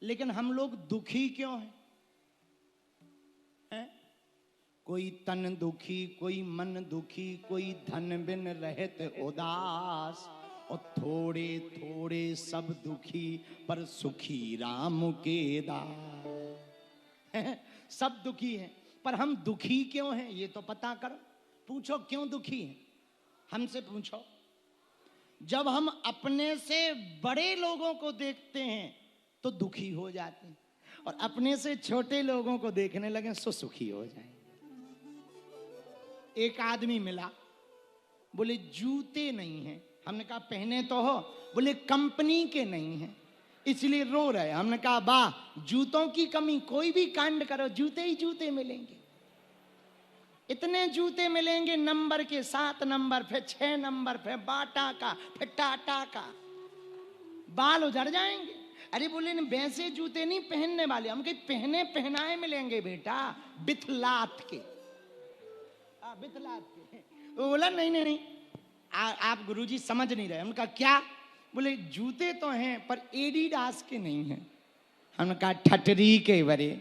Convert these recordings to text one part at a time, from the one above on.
लेकिन हम लोग दुखी क्यों हैं? कोई तन दुखी, कोई मन दुखी, कोई धन बिन रहत उदास, और थोड़े थोड़े सब दुखी पर सुखी राम के दास। सब दुखी हैं, पर हम दुखी क्यों हैं ये तो पता करो। पूछो क्यों दुखी हैं, हमसे पूछो। जब हम अपने से बड़े लोगों को देखते हैं तो दुखी हो जाते हैं, और अपने से छोटे लोगों को देखने लगे तो सुखी हो जाए। एक आदमी मिला, बोले जूते नहीं हैं। हमने कहा पहने तो हो, बोले कंपनी के नहीं हैं इसलिए रो रहे। हमने कहा वाह, जूतों की कमी, कोई भी कांड करो जूते ही जूते मिलेंगे। इतने जूते मिलेंगे नंबर के, 7 नंबर, फिर 6 नंबर, फिर बाटा का, फिर टाटा का, बाल उजड़ जाएंगे। अरे बोले वैसे जूते नहीं पहनने वाले, हम कहीं पहने पहनाए मिलेंगे बेटा, बिथलात के, बिथलात के। वो बोला नहीं नहीं नहीं, आप गुरुजी समझ नहीं रहे। उनका क्या? बोले जूते तो हैं पर एडिडास के नहीं हैं। हमने कहा ठटरी के बरे,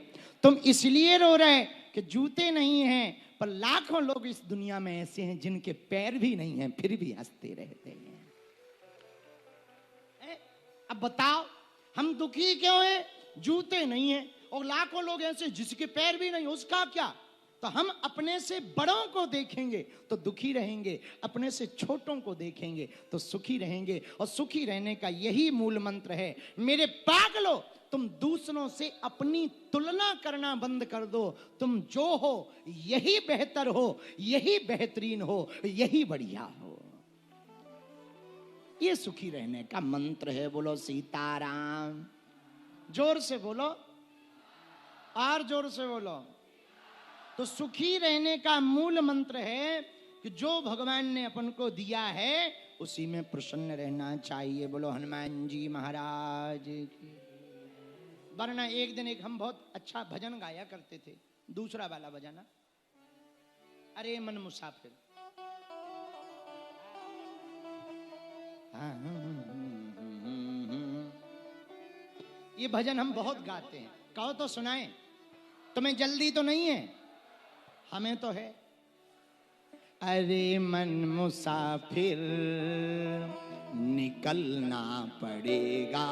तुम इसलिए रो रहे कि जूते नहीं हैं, पर लाखों लोग इस दुनिया में ऐसे हैं जिनके पैर भी नहीं हैं फिर भी हंसते रहते हैं। अब बताओ हम दुखी क्यों हैं? जूते नहीं हैं, और लाखों लोग ऐसे जिसके पैर भी नहीं, उसका क्या? तो हम अपने से बड़ों को देखेंगे तो दुखी रहेंगे, अपने से छोटों को देखेंगे तो सुखी रहेंगे। और सुखी रहने का यही मूल मंत्र है। मेरे पागलों, तुम दूसरों से अपनी तुलना करना बंद कर दो। तुम जो हो यही बेहतर हो, यही बेहतरीन हो, यही बढ़िया हो। ये सुखी रहने का मंत्र है। बोलो सीताराम। जोर से बोलो, और जोर से बोलो। तो सुखी रहने का मूल मंत्र है कि जो भगवान ने अपन को दिया है उसी में प्रसन्न रहना चाहिए। बोलो हनुमान जी महाराज की। वरना एक दिन एक हम बहुत अच्छा भजन गाया करते थे, दूसरा वाला भजन, अरे मन मुसाफिर। ये भजन हम बहुत गाते हैं, कहो तो सुनाएं। तुम्हें जल्दी तो नहीं है, हमें तो है। अरे मन मुसाफिर निकलना पड़ेगा,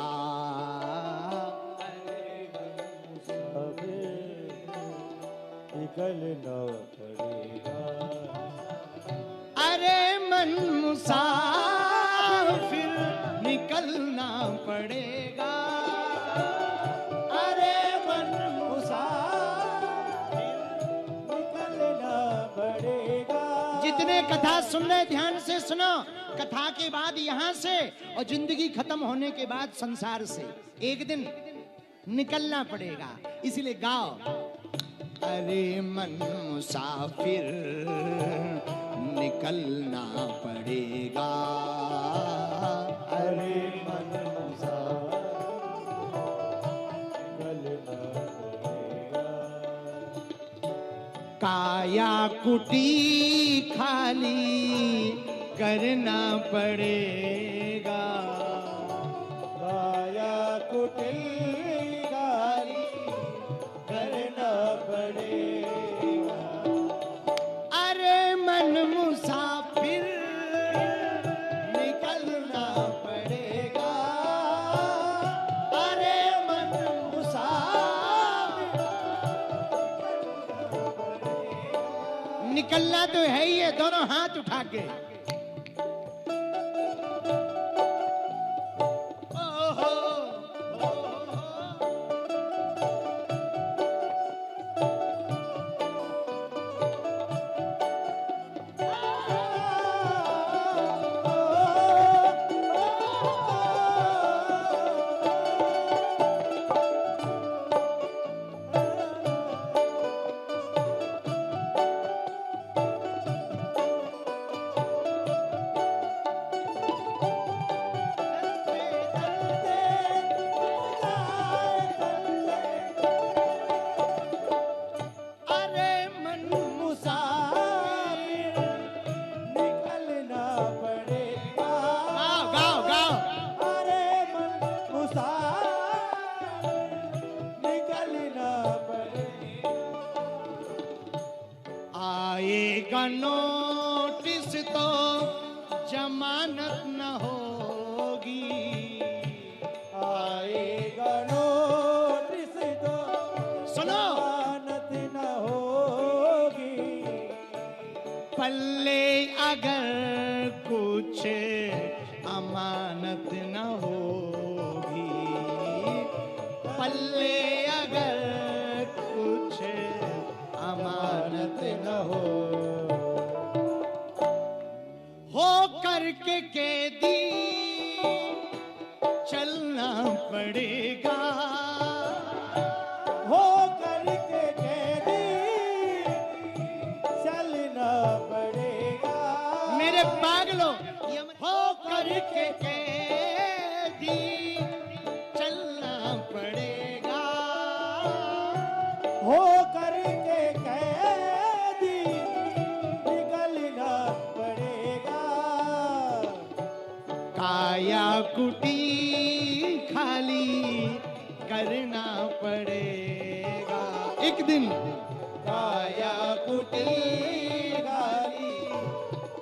अरे मन मुसाफिर निकलना पड़ेगा, अरे मन मुसाफिर निकलना पड़ेगा, कथा सुन रहे ध्यान से सुनो। कथा के बाद यहाँ से और जिंदगी खत्म होने के बाद संसार से एक दिन निकलना पड़ेगा, इसलिए गाओ। अरे मन मुसाफिर निकलना पड़ेगा, अरे मन मुसाफिर निकलना पड़ेगा, काया कुटी खाली करना पड़ेगा, काया कुटी खाली करना पड़ेगा, अरे मन मुसाफिर निकलना पड़ेगा, अरे मन मुसाफिर निकलना तो है ही है। दोनों हाथ उठा के आएगा नोटिस तो जमानत न होगी, आएगा नोटिस तो सुनो जमानत न होगी, पल्ले अगर कुछ अमानत न होगी, पल्ले अगर कुछ अमानत न हो करके कैदी चलना पड़ेगा, हो करके कैदी चलना पड़ेगा, मेरे पागलों हो करके कैदी चलना पड़ेगा, हो करके कैदी निकलना पड़ेगा, काया कुटी खाली करना पड़ेगा एक दिन, काया कुटी गाली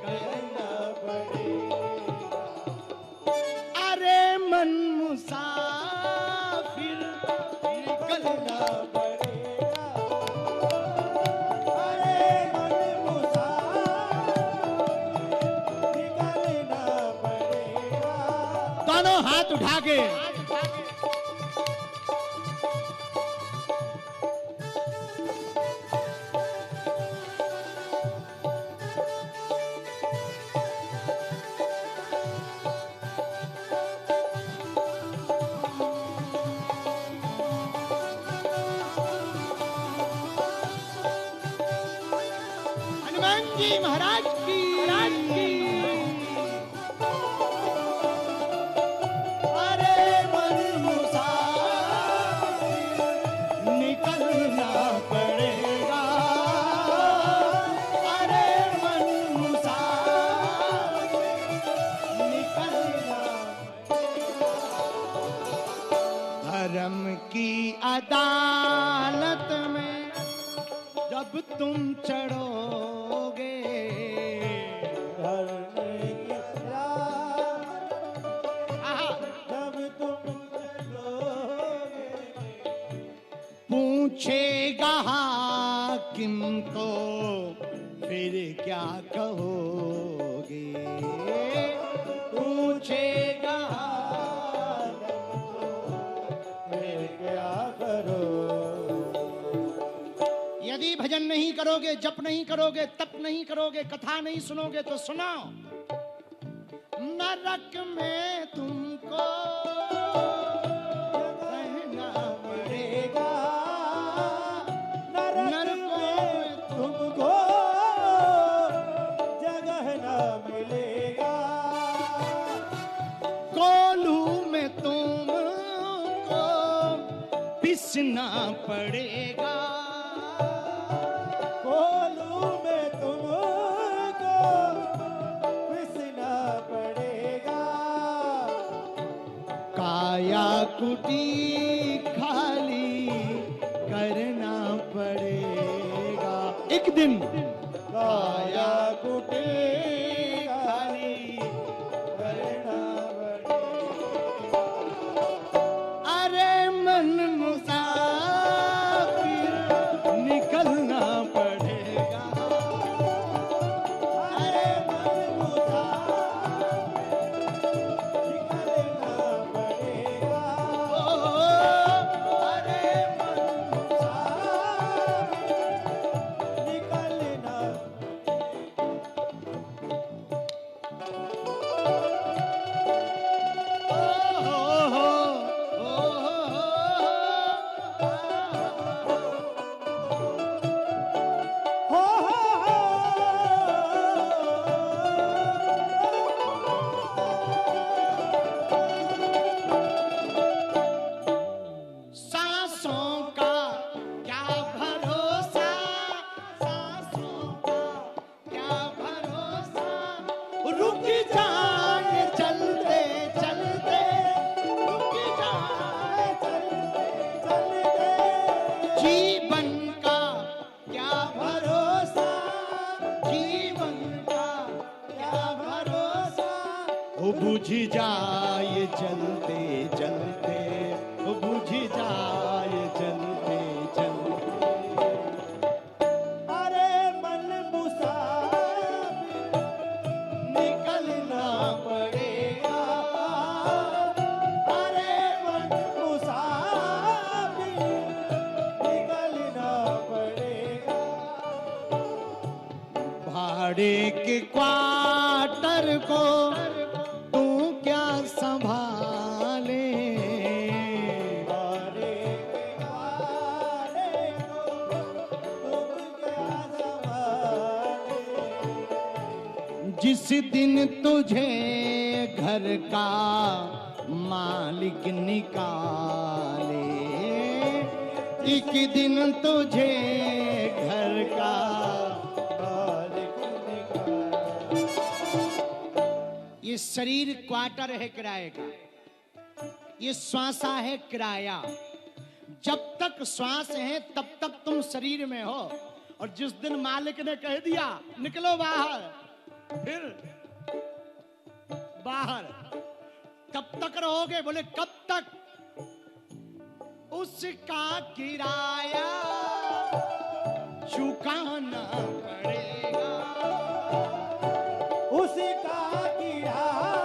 करना पड़ेगा, अरे मन मुसाफिर निकलना निकलना पड़ेगा, अरे मन मुसाफिर निकलना पड़ेगा, दोनों हाथ उठा के हनुमान जी महाराज की अरे मन मुसाफिर निकलना पड़ेगा, अरे मन मुसाफिर निकलना धर्म की अदालत में जब तुम चढ़ोगे, धरने की रात आहा, जब तुम चलोगे, पूछेगा हाकिम तो फिर क्या कहोगे, पूछेगा फिर क्या करो, यदि भजन नहीं करोगे, जप नहीं करोगे, तप नहीं करोगे, कथा नहीं सुनोगे तो सुनो, नरक में तुमको रहना पड़ेगा, नरक नरकों में में तुमको जगह न मिलेगा, कोलू में तुमको पिसना पड़ेगा, कोलू में तुमको पिसना पड़ेगा, काया कुटी खाली करना पड़ेगा एक दिन, काया कुटी खाली करना पड़ेगा, अरे मन मुसाफिर निकलना पड़ेगा, अरे मन मुसाफिर निकलना पड़ेगा, ओ, अरे मन मुसाफिर निकलना जीवन का क्या भरोसा, बुझ जाए जलते जलते, बुझ जाए जलते जलते। अरे मन मुसाफिर निकलना पड़ेगा, अरे मन मुसाफिर निकलना पड़ेगा। भाड़े के क्वार्टर को तू क्या संभाले, भाड़े के वाले को तुम क्या संभाले। जिस दिन तुझे घर का मालिक निकाले, एक दिन तुझे घर का मालिक निकाले। ये शरीर क्वार्टर है किराए का, ये श्वासा है किराया। जब तक श्वास है तब तक तुम शरीर में हो, और जिस दिन मालिक ने कह दिया निकलो बाहर, फिर बाहर कब तक रहोगे? बोले कब तक? उसका किराया चुकाना पड़ेगा, उसका किराया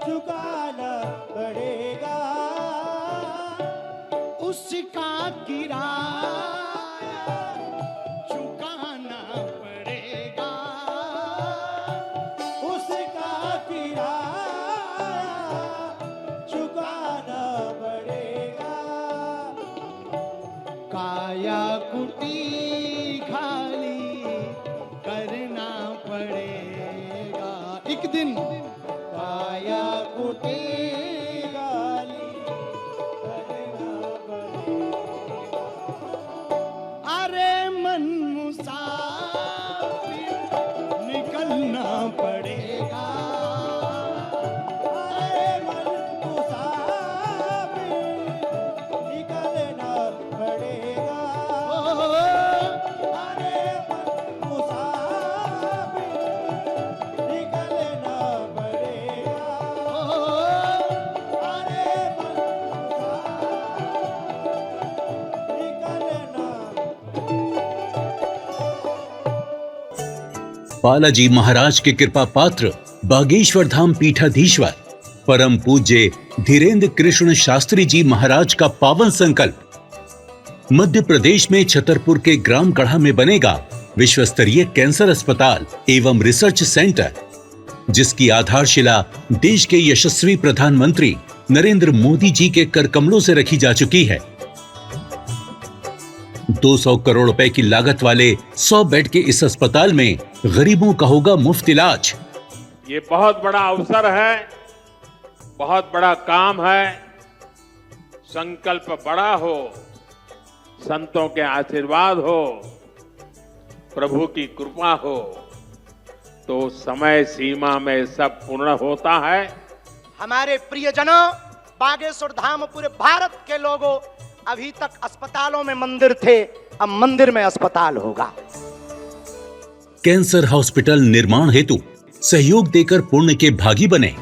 चुकाना पड़ेगा, उसका किराया चुकाना पड़ेगा, उसका किराया चुकाना पड़ेगा। काया कुटी खाली करना पड़ेगा एक दिन, काया कुटी गाली करना पड़ेगा। अरे मन मुसाफिर निकलना पड़ेगा, अरे मन मुसाफिर निकलना पड़ेगा, अरे मन मुसाफिर निकलना पड़ेगा, अरे मन मुसाफिर निकलना। बालाजी महाराज के कृपा पात्र बागेश्वर धाम पीठाधीश्वर परम पूज्य धीरेन्द्र कृष्ण शास्त्री जी महाराज का पावन संकल्प। मध्य प्रदेश में छतरपुर के ग्राम गढ़ा में बनेगा विश्व स्तरीय कैंसर अस्पताल एवं रिसर्च सेंटर, जिसकी आधारशिला देश के यशस्वी प्रधानमंत्री नरेंद्र मोदी जी के कर कमलों से रखी जा चुकी है। 200 करोड़ रुपए की लागत वाले 100 बेड के इस अस्पताल में गरीबों का होगा मुफ्त इलाज। ये बहुत बड़ा अवसर है, बहुत बड़ा काम है। संकल्प बड़ा हो, संतों के आशीर्वाद हो, प्रभु की कृपा हो, तो समय सीमा में सब पूर्ण होता है। हमारे प्रियजनों, बागेश्वर धाम पूरे भारत के लोगों, अभी तक अस्पतालों में मंदिर थे, अब मंदिर में अस्पताल होगा। कैंसर हॉस्पिटल निर्माण हेतु सहयोग देकर पुण्य के भागी बने।